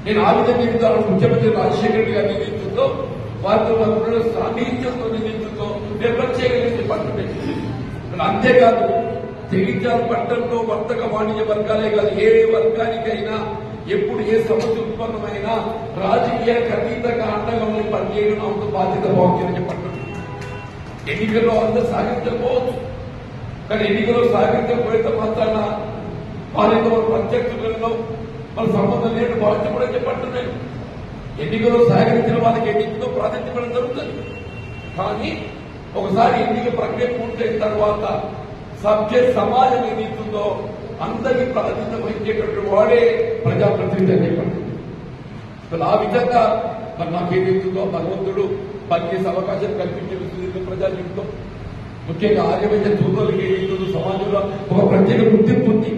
[SPEAKER 10] నేను ఆ విధంగా చెప్తాను. ముఖ్యమంత్రి రాజశేఖర రెడ్డి గారి నేతృత్వంలో వారితో సాన్నిహిత్యంతో నేతృత్వంలో నిర్వహణ చేయగలిగిన చెప్పంటున్నాయి. అంతేకాదు జగిత్యాల పట్టణంలో వర్తక వాణిజ్య వర్గాలే కాదు ఏ వర్గానికైనా ఎప్పుడు ఏ సమస్య ఉత్పన్నమైనా రాజకీయాలకు అతీతంగా అండగా ఉండి పనిచేయడం అంత బాధ్యత బాగుందని చెప్పంటున్నాను. ఎన్నికల్లో అందరూ సహకరించకపోవచ్చు, కానీ ఎన్నికల్లో సహకరించకపోతే మాత్రాన వారితో ప్రత్యక్షులలో మన సంబంధం లేని బాధ్యత కూడా చెప్పంటున్నాను. ఎన్నికల్లో సహకరించిన వాళ్ళకి ఎన్నికల్లో ప్రాధాన్యత ఇవ్వడం జరుగుతుంది. కానీ ఒకసారి ఎన్నిక ప్రక్రియ పూర్తయిన తర్వాత సభ్య సమాజం ఏదైతుందో అందరికీ ప్రాధాన్యత వహించేటువంటి వాడే ప్రజాప్రతినిధి అని చెప్పండి. ఆ విధంగా మరి నాకేదైతుందో భగవంతుడు పనిచేసే అవకాశం కల్పించే ప్రజా జీవితం ముఖ్యంగా ఆర్యవైద్య సోదరులకు ఏదైతుందో సమాజంలో ఒక ప్రత్యేక గుర్తింపు ఉంది.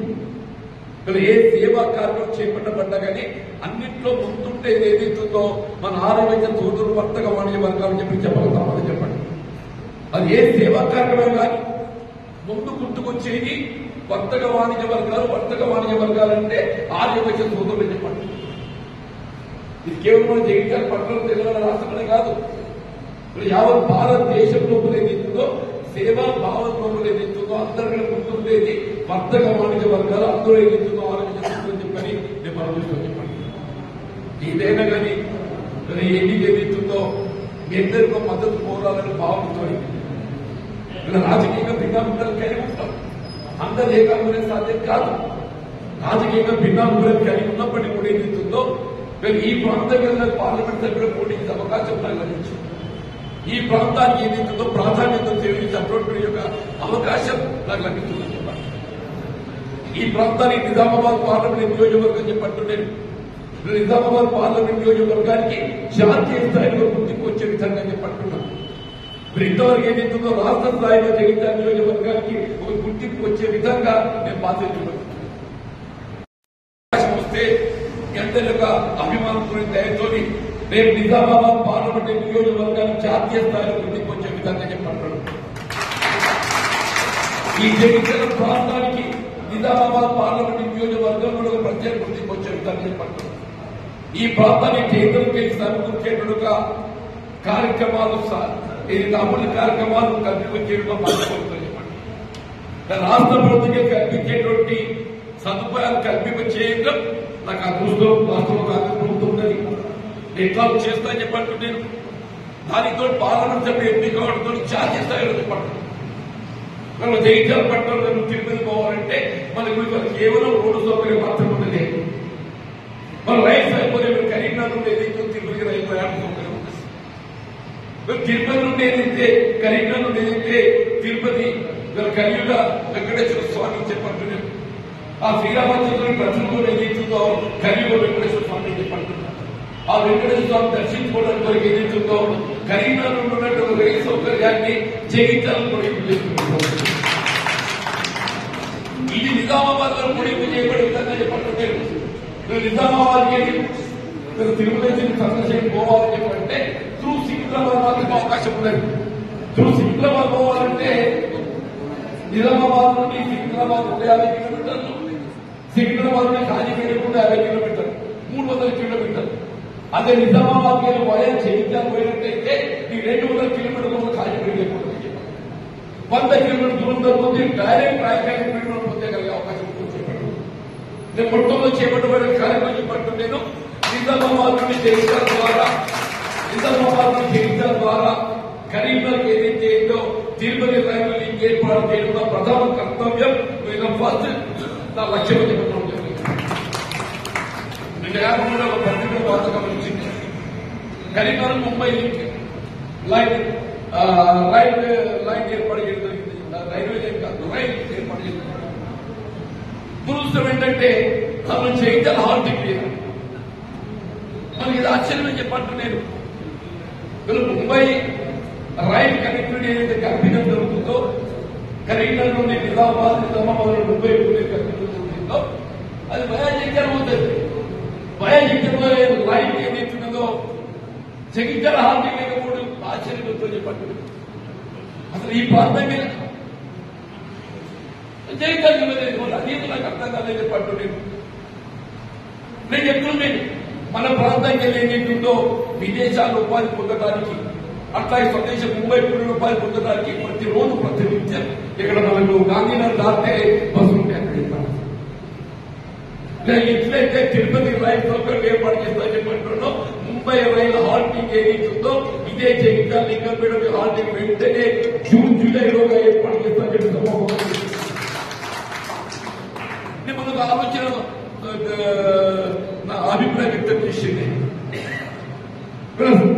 [SPEAKER 10] ఏ సేవా కార్యక్రమం చేపట్టబడ్డా కానీ అన్నింటిలో ముందుండేది ఏదైతుందో మన ఆర్యవైద్య సోదరులు వర్తక వాణిజ్య వర్గాలని చెప్పి చెప్పగలుగుతామని చెప్పండి. అది ఏ సేవా కార్యక్రమం కానీ ముందు గుర్తుకొచ్చేది వర్తక వాణిజ్య వర్గాలంటే ఆర్యవైద్య సోదరులు చెప్పండి. ఇది కేవలం జగిత్యాల పట్టణం తెలంగాణ రాష్ట్రమే కాదు, యావత్ భారతదేశంలో ఏదైతుందో సేవా భావోద్వేగం ఏదైతుందో అందరికీ ముందుండేది వర్తక వాణిజ్య వర్గాలు అందరూ ఏదైతుందో ఆలోచించుకుందని చెప్పని నేను మనం చూసుకొని చెప్పండి. ఏదైనా కానీ ఎన్నిక ఏదైతుందో ఎందరికో మద్దతు కోరాలని భావంతో ఇలా రాజకీయంగా భిన్నాభిప్రాయాలు కలిగి ఉంటాం. అందరూ ఏకాగ్రత సాధ్యం కాదు. రాజకీయంగా భిన్నాభిప్రాయాలు కలిగి ఉన్నప్పటికీ కూడా ఏదైతుందో ఈ ప్రాంతంలో పార్లమెంట్ సభ్యులు పోటీకి అవకాశం నాకు లభించింది. ఈ ప్రాంతానికి ఏదైతుందో ప్రాధాన్యత తెలియజేసేటువంటి యొక్క అవకాశం నాకు లభించిందని చెప్పండి. ఈ ప్రాంతానికి నిజామాబాద్ పార్లమెంట్ నియోజకవర్గం చెప్పంటున్నాను. నిజామాబాద్ పార్లమెంట్ నియోజకవర్గానికి జాతీయ స్థాయిలో గుర్తింపు వచ్చే విధంగా చెప్పంటున్నాను. మీరు ఇంతవరకు ఏదైతుందో రాష్ట్ర స్థాయిలో జగిత్యాల నియోజకవర్గానికి ఒక గుర్తింపు వచ్చే విధంగా నేను బాధ్యత అవకాశం వస్తే ఎందరి యొక్క అభిమానంతో దయతో రేపు నిజామాబాద్ పార్లమెంట్ నియోజకవర్గానికి జాతీయ స్థాయిలో గుర్తింపు వచ్చే విధంగా చెప్పంటున్నాను. ఈ జగిత్యాల ప్రాంతానికి నిజామాబాద్ పార్లమెంట్ నియోజకవర్గంలో ఒక ప్రత్యేక గుర్తింపు వచ్చే విధంగా చెప్పంటున్నాను. ఈ ప్రాంతాన్ని కేంద్రంకి సమకూర్చేటట్టుగా కార్యక్రమాలు అమలు కార్యక్రమాలు కల్పించేయడం చెప్పండి. రాష్ట్ర ప్రభుత్వం కల్పించేటువంటి సదుపాయాలు కల్పించేయడం నాకు అదృష్టం. రాష్ట్రంలో కాంగ్రెస్ ప్రభుత్వం ఉన్నది, ఎట్లా చేస్తానని చెప్పండి. నేను దానితో పార్లమెంట్ సభ్యులు ఎంపీ కావడంతో జాతీయ స్థాయిలో చెప్పండి. మనం జగిత్యాల పట్టణంలో తిరుపతి పోవాలంటే మనకు కేవలం రోడ్డు సౌకర్యం మాత్రం ఉన్నది. మనం రైలు సరిపోతే కరీంనగర్ నుండి ఏదైతే తిరుపతికి రైలు ప్రయాణ సౌకర్యం ఉంటుంది. తిరుపతి నుండి ఏదైతే కరీంనగర్ నుండి ఏదైతే తిరుపతి కలియుగ వెంకటేశ్వర స్వామి చెప్పంటున్నాం. ఆ శ్రీరామచంద్రుని ప్రజలతో ఏదైతుందో కలియుగ వెంకటేశ్వర స్వామి చెప్పంటున్నాం. ఆ వెంకటేశ్వర స్వామి దర్శించుకోవడానికి వరకు ఏదైతుందో కరీంనగర్ ఉన్నటువంటి రైలు సౌకర్యాన్ని జగిత్యాలను పొడిగింపు చేసుకుంటున్నాం. ఇది నిజామాబాద్ లో పొడిగింపు చేయబడే విధంగా చెప్పంటున్నారు. నిజామాబాద్ మీరు తిరుపతి సందర్శనం పోవాలని చెప్పంటే త్రూ సికింద్రాబాద్ మాత్రం అవకాశం ఉన్నది. త్రూ సికింద్రాబాద్ పోవాలంటే నిజామాబాద్ నుండి సికింద్రాబాద్ 150 కిలోమీటర్లు, సికింద్రాబాద్ నుండి కాజీపేట 50 కిలోమీటర్లు, 300 కిలోమీటర్లు. అదే నిజామాబాద్ మీద వయా జగిత్యాల పోయినట్టయితే ఈ 200 కిలోమీటర్లు కాజీపేట లేకుండా 100 కిలోమీటర్ దూరం దొరుకుతుంది. డైరెక్ట్ రాజకీయ పొందగలిగే అవకాశం చెప్పండి. నేను మొట్టమొదటి చేపట్టబడిన కార్యక్రమం చెప్పండి. నేను నిజామాబాద్ నుండి జగిత్యాల ద్వారా కరీంనగర్ ఏదైతే ఏంటో తిరుపతి రైలు లింక్ ఏర్పాటు చేయడం ప్రధాన కర్తవ్యం. ఫస్ట్ నా లక్ష్యం చెప్పడం జరిగింది. 2053 ఒక పత్రిక వార్త గమనించింది. Karimnagar Mumbai link line railway line ఏర్పాటు చేయడం జరిగింది. రైల్వే లైన్ కాదు, రైల్ ఏర్పాటు చేయడం దురదృష్టం ఏంటంటే మనం జగిత్యాల హాల్ టికెట్ మనకి ఇది ఆశ్చర్యం చెప్పంటు నేను ముంబై రైల్ కనెక్టివిటీ ఏదైతే కల్పించడం జరుగుతుందో కరీంనగర్ నుండి నిజామాబాద్ ముంబై కల్పించడం అది వయా జగిత్యాల పోతుంది. వయా జగిత్యాల లైన్ ఏదైతున్నదో జగిత్యాల హాల్ టికెట్ లేకపోవడం ఆశ్చర్యంతో చెప్పండి. అసలు ఈ ప్రాంతం మీద జగిత్యాల అది నాకు అర్థం కాలేదు చెప్పండి. నేను చెప్తున్నాను మన ప్రాంతానికి వెళ్ళి ఏదైతుందో విదేశాల్లో ఉపాధి పొందడానికి అట్లాగే స్వదేశం ముంబై పూర్ణ ఉపాధి పొందడానికి ప్రతిరోజు ప్రతినిత్యం ఇక్కడ మనకు గాంధీనగర్ దాటే బస్సు ఉంటాయి. నేను ఎట్లయితే తిరుపతి రైలు సౌకర్యం ఏర్పాటు చేస్తా చెప్పంటున్నాం ముంబై రైలు హాల్టింగ్ ఏదైతుందో ఇదే జగిత్యాల లింగంపేట హాల్టింగ్ వెంటనే జూన్ జూలైలోగా ఏర్పాటు చేస్తా చెప్తాము. మనకు ఆలోచన నా అభిప్రాయం వ్యక్తం చేసింది.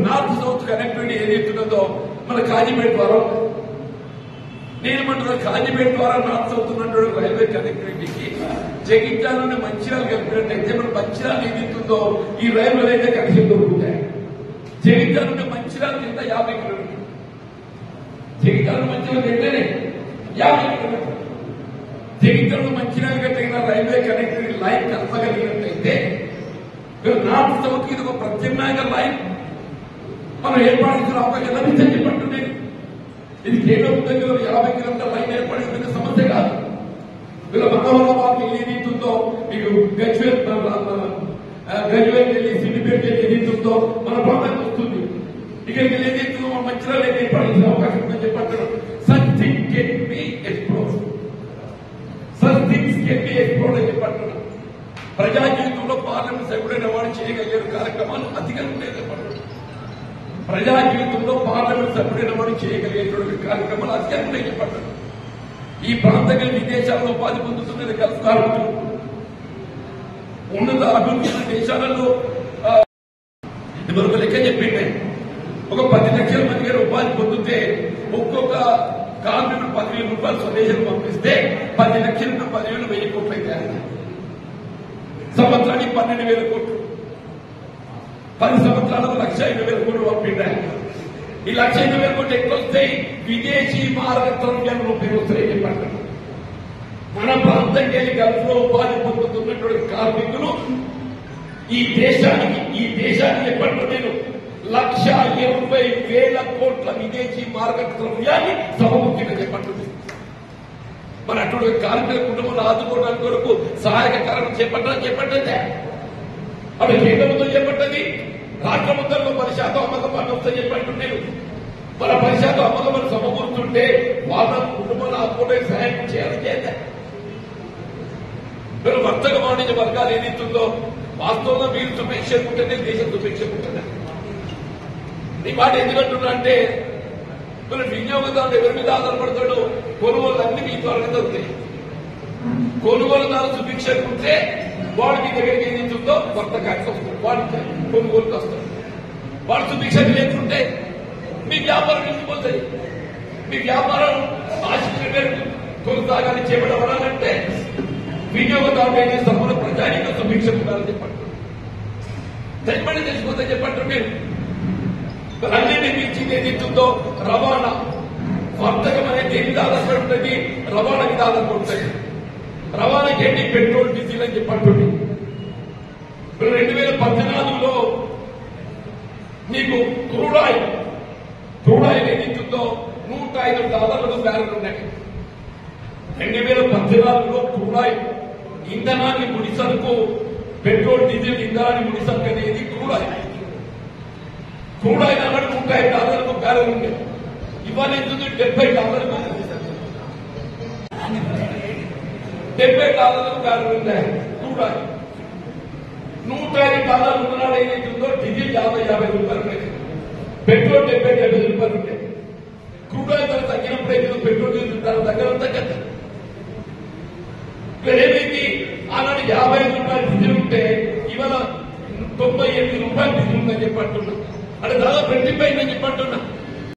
[SPEAKER 10] నార్త్ సౌత్ కనెక్టివిటీ ఏదైతున్నదో మన కాజీపేట ద్వారా నేనేమంటున్నా కాజీపేట ద్వారా నార్త్ సౌత్ ఉన్నటువంటి రైల్వే కనెక్టివిటీకి జగిత్యాల నుండి మంచిర్యాల కలిపినట్టయితే మన మంచిర్యాల ఏదైతుందో ఈ రైల్వేలు అయితే కనెక్షన్ దొరుకుతాయి. జగిత్యాల నుండి మంచిర్యాల కింద 50 కిలోమీటర్లు, జగిత్యాల మంచిర్యాల కిందనే 50 కిలోమీటర్లు. జగిత్యాల మంచిర్యాల తగిన రైల్వే కనెక్టివిటీ లైన్ కలపగలిగినట్టయితే నార్త్ సౌత్ ఇది ఒక ప్రత్యామ్నాయ లైన్ మనం ఏర్పాటు అవకాశం లభించని చెప్పండి. ఇది కేంద్ర దగ్గర 50 కిలోమీటర్ లైన్ ఏర్పడిన సమస్య కాదు. వీళ్ళ మనోహరాబాద్ ఏదైతుందో మీకు గజ్వేల్ వెళ్ళి సిద్దిపేట ఏదైతుందో మన ప్రాంతానికి వస్తుంది. ఇక్కడికి ఏదైతుందో మన మంచిర్యాల ఏర్పాటు అవకాశం ఉందని చెప్పంటారు. Such thing can be explore, such things can be explore అని చెప్పంటున్నారు. ప్రజా జీవితంలో పార్లమెంట్ సభ్యుడైన వాడు చేయగలిగే కార్యక్రమాలు అతిగా ఉండేది చెప్పండి. ప్రజా జీవితంలో పార్లమెంట్ సభ్యుడైన వాడు చేయగలిగేటువంటి కార్యక్రమాలు అతిగా ఉన్నాయి చెప్పండి. ఈ ప్రాంతంగా విదేశాల్లో ఉపాధి పొందుతున్నది గల్ఫ్ కార్మికులు ఉన్నత అభివృద్ధి దేశాలలో మరొక లెక్క చెప్పిండే ఒక 10 లక్షల మంది గారు ఉపాధి పొందితే ఒక్కొక్క కార్మికుడు 10,000 రూపాయలు స్వదేశం పంపిస్తే 10 లక్షల 10,000 1000 కోట్లు అయితే సంవత్సరానికి 12,000 కోట్లు, 10 సంవత్సరాలకు 1,50,000 కోట్లు పంపిండారు. ఈ 1,50,000 కోట్లు ఎక్కువ వస్తాయి. విదేశీ మార్గద్రవ్యాలు ఉపయోగిస్తాయి చెప్పండి. మన ప్రాంతంకి వెళ్ళి గల్ఫ్ లో ఉపాధి పొందుతున్నటువంటి కార్మికులు ఈ దేశానికి చెప్పండి నేను 1,20,000 కోట్ల విదేశీ మార్గద్రవ్యాన్ని సమకూర్చిన చెప్పండి. మరి అటువంటి కార్మికుల కుటుంబంలో ఆదుకోవడానికి కొరకు సహాయక కారణం చెప్పండి. అవి కేంద్రంతో చెప్పండి, రాష్ట్ర మొత్తంలో 10% అమ్మకం వస్తే చెప్పండి. నేను మన 10% అమ్మకం సమకూరుతుంటే వాళ్ళ కుటుంబాలు ఆదుకోవడానికి సహాయం చేయాలి చేద్దాం. మీరు వర్తక వాణిజ్య వర్గాలు ఏదైతుందో వాస్తవంగా మీరు సుభిక్ష ఉంటేనే దేశం సుభిక్ష ఉంటుంది. నీ మాట ఎందుకంటున్నా అంటే మన వినియోగదారులు ఎవరి మీద ఆధారపడతాడు? కొనుగోలు అన్ని మీ త్వరగా దొరుకుతాయి. కొనుగోలుదారు సుభిక్షకు ఉంటే వాడు మీ దగ్గరికి ఏది ఉంటుందో కొత్త ఖర్చు వస్తుంది, వాడి కొనుగోలుకి వస్తుంది. వాడు సుభిక్షకు లేకుంటే మీ వ్యాపారం నిలిచిపోతుంది. మీ వ్యాపారం ఆశించిన మేరకు కొనసాగాలి చేపట్టబడాలంటే వినియోగదారులు ఏం చేస్తారు? మన ప్రజానికి సుభిక్ష ఉండాలని చెప్పండి. తెచ్చిపోతే చెప్పండి. మీరు అన్నింటి మించింది ఏదిస్తుందో రవాణా వర్తకం అనేది దేని మీద ఆధారపడి ఉంటుంది? రవాణా మీద ఆధారపడి ఉంటుంది. రవాణాకి ఏంటి? పెట్రోల్ డీజిల్ అని చెప్పండి. 2014లో మీకు క్రూడ్ ఆయిల్ ఏదిస్తుందో $105 బ్యారెల్ ఉన్నాయి. 2014లో క్రూడ్ ఆయిల్ ఇంధనాన్ని ముడిసరుకు పెట్రోల్ డీజిల్ ఇంధనాన్ని ముడిసరుకు అనేది క్రూడ్ ఆయిల్ అన్నాడు $105 బ్యారెల్ ఉంది. ఇవాళ ఎందుకు $70 బ్యారెల్ ఉన్నాయి. క్రూడ్ ఆయిల్ $105 ఉన్నాడు ఏదైతుందో డీజిల్ 50 రూపాయలు ఉన్నాయి. పెట్రోల్ 70 రూపాయలు ఉంటాయి. క్రూడ్ ఆయిల్ ధర తగ్గినప్పుడు అయితే పెట్రోల్ డీజిల్ ధర తగ్గదు. ఏమైంది? ఆనాడు 55 రూపాయలు డీజిల్ ఉంటే ఇవాళ 98 రూపాయలు డీజిల్ ఉందని చెప్పంటున్నాం. అంటే దాదాపు రెట్టిపోయిందని చెప్పంటున్నా.